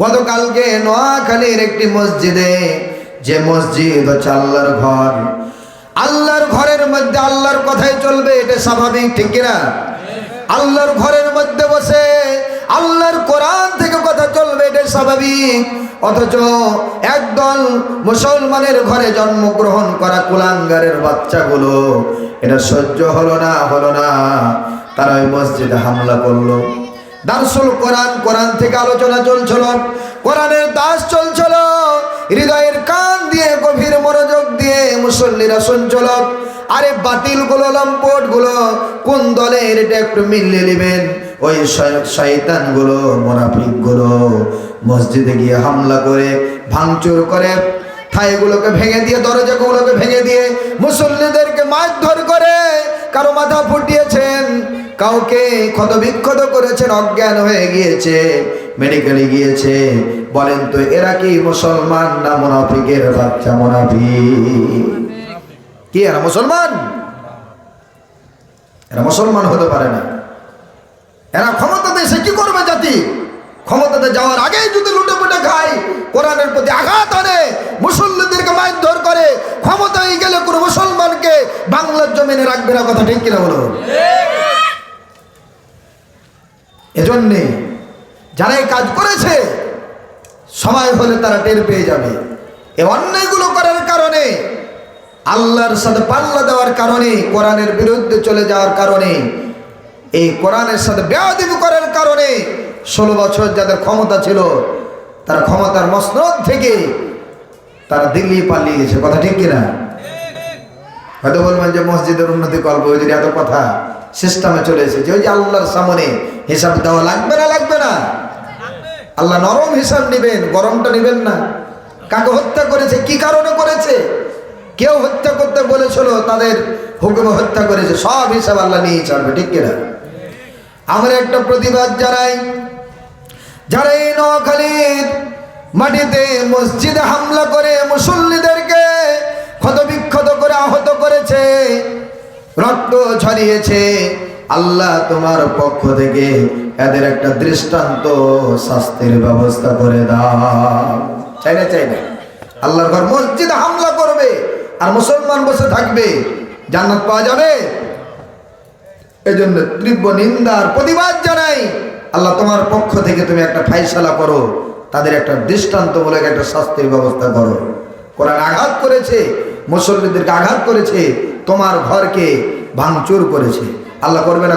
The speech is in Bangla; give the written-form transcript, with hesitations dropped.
গতকালকে নোয়াখালীর একটি মসজিদে, যে মসজিদ হচ্ছে আল্লাহর ঘর, আল্লাহর ঘরের মধ্যে আল্লাহর কথাই চলবে, এটা স্বাভাবিক, ঠিক কিনা? আল্লাহর ঘরের মধ্যে বসে আল্লাহর কোরআন থেকে কথা চলবে, এটা স্বাভাবিক। অথচ একদল মুসলমানের ঘরে জন্মগ্রহণ করা কুলাঙ্গারের বাচ্চাগুলো, এটা সহ্য হলো না, তারা ওই মসজিদে হামলা করলো। দারসুল কোরআন, কোরআন থেকে আলোচনা চলছিল, কোরআনের দাস চলছিল, হৃদয়ের কান দিয়ে গভীর মনোযোগ দিয়ে মুসল্লিরা শুনছিল। আরে বাতিল গুলো, লম্পট গুলো কোন দলের, এটা একটু মিলিয়ে নেবেন। ওই শয়তান গুলো, মুনাফিক গুলো মসজিদে গিয়ে হামলা করে, ভাঙচুর করে, ঠাইগুলোকে ভেঙে দিয়ে, দরজাগুলোকে ভেঙে দিয়ে মুসল্লিদেরকে মারধর করে, কারো মাথা ফুটিয়েছেন, কাউকে ক্ষতবিক্ষত করেছেন, অজ্ঞান হয়ে গিয়েছে, মেডিকেলে গিয়েছে। বলেন তো এরা কি মুসলমান না মুনাফিকের বাচ্চা? মুনাফিক। কি এরা মুসলমান? এরা মুসলমান হতে পারে না। এরা ক্ষমতাতে এসে কি করবে? জাতি ক্ষমতাতে যাওয়ার আগেই যদি লুটে পুটে খায়, কোরআনের প্রতি আঘাত আনে, মুসল্লিদেরকে মারধর করে, ক্ষমতায় গেলে কোনো মুসলমানকে বাংলার জমিনে রাখবে না। কথা ঠিক কিনা বলো? এজন্যে যারা এই কাজ করেছে, সময় হলে তারা টের পেয়ে যাবে। এই অন্যায়গুলো করার কারণে, আল্লাহর সাথে পাল্লা দেওয়ার কারণে, কোরআনের বিরুদ্ধে চলে যাওয়ার কারণে, এই কোরআনের সাথে বেয়াদবি করার কারণে 16 বছর যাদের ক্ষমতা ছিল, তারা ক্ষমতার মসনদ থেকে তারা দিল্লি পালিয়ে গেছে। কথা ঠিক কিনা? হয়তো বলবেন যে মসজিদের উন্নতি করবো, ওই যদি এত কথা সিস্টেমে চলে এসেছে, ওই যে আল্লাহর সামনে হিসাব দেওয়া লাগবে না? আল্লাহ নরম হিসাব নেবেন, গরমটা নেবেন না। কাকে হত্যা করেছে, কি কারণে করেছে, কেউ হত্যা করতে বলেছিল, তাদের হুকুমে হত্যা করেছে, সব হিসাব আল্লাহ নিয়ে ছাড়বে, ঠিক কিনা? আমরা একটা প্রতিবাদ জানাই, যারা এই নোয়াখালীর মাটিতে মসজিদে হামলা করে মুসল্লিদেরকে ক্ষতবিক্ষত করে আহত করেছে, রক্ত ঝরিয়েছে, আল্লাহ তোমার পক্ষ থেকে এদের একটা দৃষ্টান্ত শাস্তির ব্যবস্থা করে দাও। চাই না আল্লাহর ঘর মসজিদে হামলা করবে আর মুসলমান বসে থাকবে, জান্নাত পাওয়া যাবে? এজন্য তীব্র নিন্দার প্রতিবাদ জানাই। আল্লাহ তোমার পক্ষ থেকে তুমি একটা ফায়সালা করো, তাদের একটা দৃষ্টান্তমূলক একটা শাস্তির ব্যবস্থা করো। কোরআন আঘাত করেছে, মুসল্লিদেরকে আঘাত করেছে, তোমার ঘরকে ভাঙচুর করেছে, আল্লাহ করবে না?